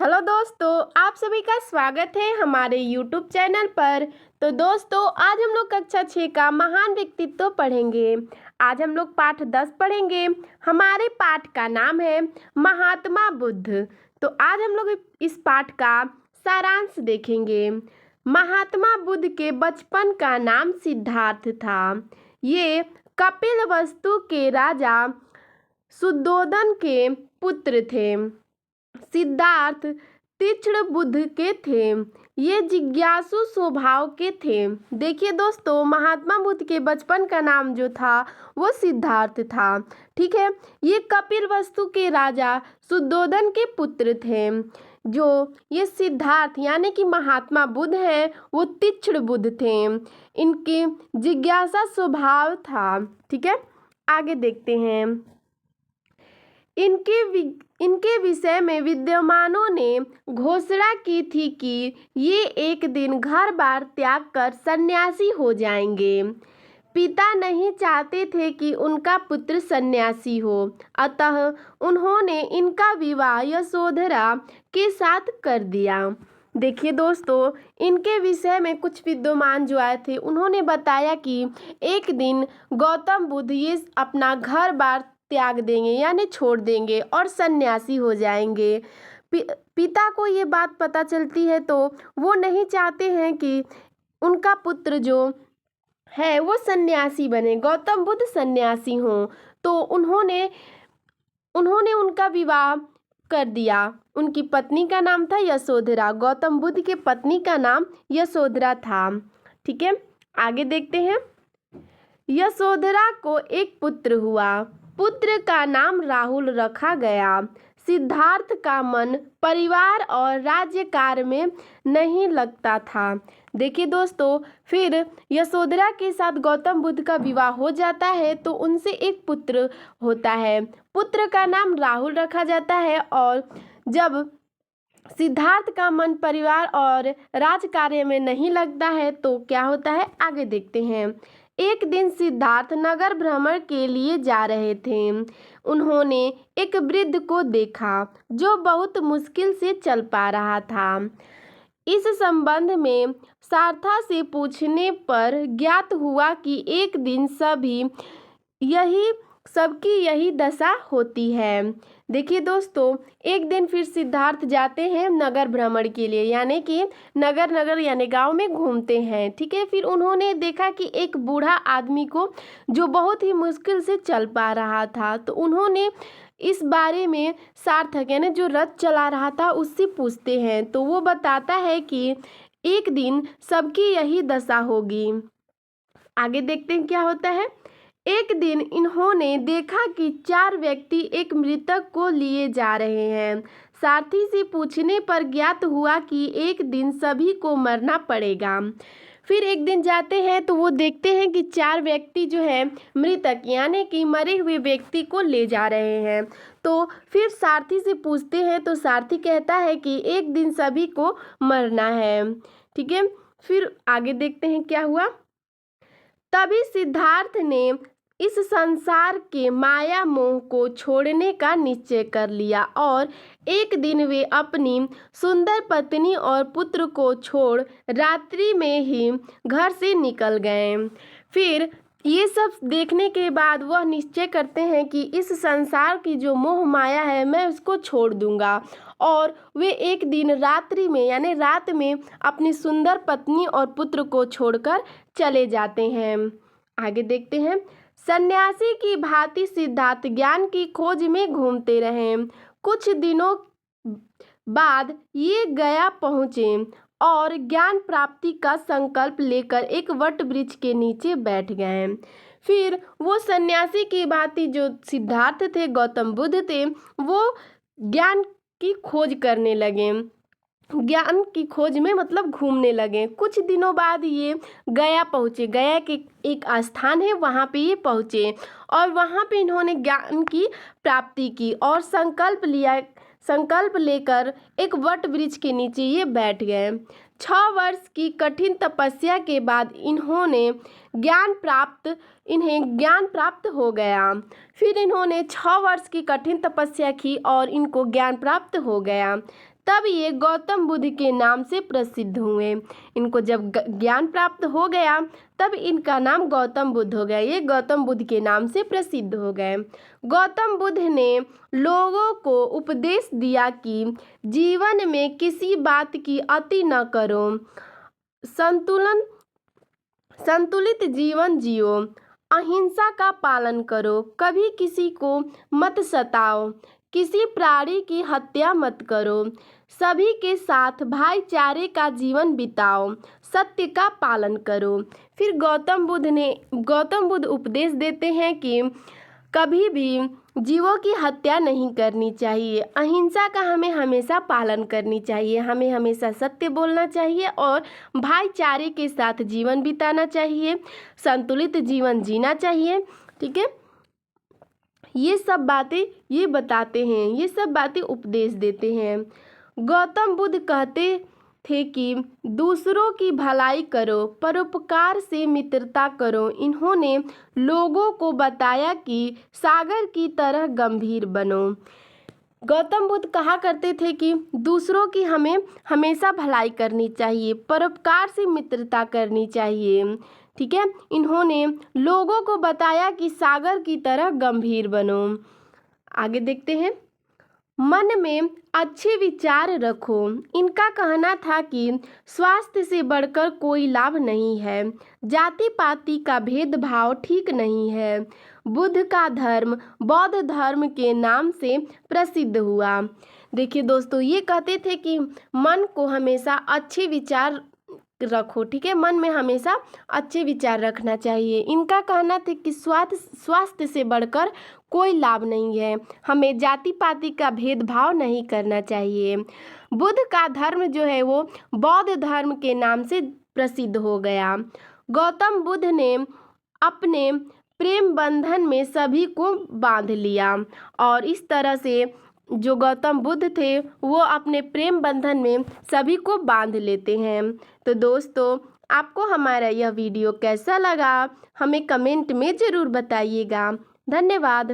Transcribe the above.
Hello दोस्तों, आप सभी का स्वागत है हमारे यूट्यूब चैनल पर। तो दोस्तों, आज हम लोग कक्षा 6 का महान व्यक्तित्व पढ़ेंगे। आज हम लोग पाठ 10 पढ़ेंगे। हमारे पाठ का नाम है महात्मा बुद्ध। तो आज हम लोग इस पाठ का सारांश देखेंगे। महात्मा बुद्ध के बचपन का नाम सिद्धार्थ था। ये कपिलवस्तु के राजा शुद्धोधन के पुत्र थे। सिद्धार्थ तीक्ष्ण बुद्धि के थे। ये जिज्ञासु स्वभाव के थे। देखिए दोस्तों, महात्मा बुद्ध के बचपन का नाम जो था वो सिद्धार्थ था। ठीक है, ये कपिलवस्तु के राजा शुद्धोधन के पुत्र थे। जो ये सिद्धार्थ यानी कि महात्मा बुद्ध हैं वो तीक्ष्ण बुद्ध थे। इनके जिज्ञासा स्वभाव था। ठीक है, आगे देखते हैं। इनके विषय में विद्वानों ने घोषणा की थी कि ये एक दिन घर बार त्याग कर सन्यासी हो जाएंगे। पिता नहीं चाहते थे कि उनका पुत्र सन्यासी हो, अतः उन्होंने इनका विवाह यशोधरा के साथ कर दिया। देखिए दोस्तों, इनके विषय में कुछ विद्वान जो आए थे उन्होंने बताया कि एक दिन गौतम बुद्ध ये अपना घर बार त्याग देंगे यानी छोड़ देंगे और सन्यासी हो जाएंगे। पिता को ये बात पता चलती है तो वो नहीं चाहते हैं कि उनका पुत्र जो है वो सन्यासी बने, गौतम बुद्ध सन्यासी हों। तो उन्होंने उनका विवाह कर दिया। उनकी पत्नी का नाम था यशोधरा। गौतम बुद्ध के पत्नी का नाम यशोधरा था। ठीक है, आगे देखते हैं। यशोधरा को एक पुत्र हुआ। पुत्र का नाम राहुल रखा गया। सिद्धार्थ का मन परिवार और राज्य कार्य में नहीं लगता था। देखिए दोस्तों, फिर यशोधरा के साथ गौतम बुद्ध का विवाह हो जाता है तो उनसे एक पुत्र होता है। पुत्र का नाम राहुल रखा जाता है। और जब सिद्धार्थ का मन परिवार और राज कार्य में नहीं लगता है तो क्या होता है, आगे देखते हैं। एक दिन सिद्धार्थ नगर भ्रमण के लिए जा रहे थे। उन्होंने एक वृद्ध को देखा जो बहुत मुश्किल से चल पा रहा था। इस संबंध में सारथा से पूछने पर ज्ञात हुआ कि एक दिन सबकी यही दशा होती है। देखिए दोस्तों, एक दिन फिर सिद्धार्थ जाते हैं नगर भ्रमण के लिए, यानी कि नगर यानी गांव में घूमते हैं। ठीक है, फिर उन्होंने देखा कि एक बूढ़ा आदमी को जो बहुत ही मुश्किल से चल पा रहा था, तो उन्होंने इस बारे में सार्थक यानी जो रथ चला रहा था उससे पूछते हैं। तो वो बताता है कि एक दिन सबकी यही दशा होगी। आगे देखते हैं क्या होता है। एक दिन इन्होंने देखा कि 4 व्यक्ति एक मृतक को लिए जा रहे हैं। सारथी से पूछने पर ज्ञात हुआ कि एक दिन सभी को मरना पड़ेगा। फिर एक दिन जाते हैं तो वो देखते हैं कि 4 व्यक्ति जो है मृतक यानी कि मरे हुए व्यक्ति को ले जा रहे हैं। तो फिर सारथी से पूछते हैं तो सारथी कहता है कि एक दिन सभी को मरना है। ठीक है, फिर आगे देखते हैं क्या हुआ। तभी सिद्धार्थ ने इस संसार के माया मोह को छोड़ने का निश्चय कर लिया और एक दिन वे अपनी सुंदर पत्नी और पुत्र को छोड़ रात्रि में ही घर से निकल गए। फिर ये सब देखने के बाद वह निश्चय करते हैं कि इस संसार की जो मोह माया है मैं उसको छोड़ दूंगा। और वे एक दिन रात्रि में यानी रात में अपनी सुंदर पत्नी और पुत्र को छोड़कर चले जाते हैं। आगे देखते हैं। सन्यासी की भांति सिद्धार्थ ज्ञान की खोज में घूमते रहे। कुछ दिनों बाद ये गया पहुँचे और ज्ञान प्राप्ति का संकल्प लेकर एक वट वृक्ष के नीचे बैठ गए। फिर वो सन्यासी की भांति जो सिद्धार्थ थे, गौतम बुद्ध थे, वो ज्ञान की खोज करने लगे। ज्ञान की खोज में मतलब घूमने लगे। कुछ दिनों बाद ये गया पहुँचे। गया के एक स्थान है, वहाँ पे ये पहुँचे और वहाँ पे इन्होंने ज्ञान की प्राप्ति की और संकल्प लेकर एक वट वृक्ष के नीचे ये बैठ गए। 6 वर्ष की कठिन तपस्या के बाद इन्हें ज्ञान प्राप्त हो गया। फिर इन्होंने 6 वर्ष की कठिन तपस्या की और इनको ज्ञान प्राप्त हो गया। तब ये गौतम बुद्ध के नाम से प्रसिद्ध हुए। इनको जब ज्ञान प्राप्त हो गया तब इनका नाम गौतम बुद्ध हो गया, ये गौतम बुद्ध के नाम से प्रसिद्ध हो गए। गौतम बुद्ध ने लोगों को उपदेश दिया कि जीवन में किसी बात की अति न करो, संतुलित जीवन जियो, अहिंसा का पालन करो, कभी किसी को मत सताओ, किसी प्राणी की हत्या मत करो, सभी के साथ भाईचारे का जीवन बिताओ, सत्य का पालन करो। फिर गौतम बुद्ध उपदेश देते हैं कि कभी भी जीवों की हत्या नहीं करनी चाहिए, अहिंसा का हमें हमेशा पालन करनी चाहिए, हमें हमेशा सत्य बोलना चाहिए और भाईचारे के साथ जीवन बिताना चाहिए, संतुलित जीवन जीना चाहिए। ठीक है, ये सब बातें ये बताते हैं, ये सब बातें उपदेश देते हैं। गौतम बुद्ध कहते थे कि दूसरों की भलाई करो, परोपकार से मित्रता करो। इन्होंने लोगों को बताया कि सागर की तरह गंभीर बनो। गौतम बुद्ध कहा करते थे कि दूसरों की हमें हमेशा भलाई करनी चाहिए, परोपकार से मित्रता करनी चाहिए। ठीक है, इन्होंने लोगों को बताया कि सागर की तरह गंभीर बनो। आगे देखते हैं, मन में अच्छे विचार रखो। इनका कहना था कि स्वास्थ्य से बढ़कर कोई लाभ नहीं है, जाति पाति का भेदभाव ठीक नहीं है। बुद्ध का धर्म बौद्ध धर्म के नाम से प्रसिद्ध हुआ। देखिए दोस्तों, ये कहते थे कि मन को हमेशा अच्छे विचार रखो। ठीक है, मन में हमेशा अच्छे विचार रखना चाहिए। इनका कहना था कि स्वास्थ्य से बढ़कर कोई लाभ नहीं है, हमें जाति पाति का भेदभाव नहीं करना चाहिए। बुद्ध का धर्म जो है वो बौद्ध धर्म के नाम से प्रसिद्ध हो गया। गौतम बुद्ध ने अपने प्रेम बंधन में सभी को बांध लिया और इस तरह से जो गौतम बुद्ध थे वो अपने प्रेम बंधन में सभी को बांध लेते हैं। तो दोस्तों, आपको हमारा यह वीडियो कैसा लगा हमें कमेंट में ज़रूर बताइएगा। धन्यवाद।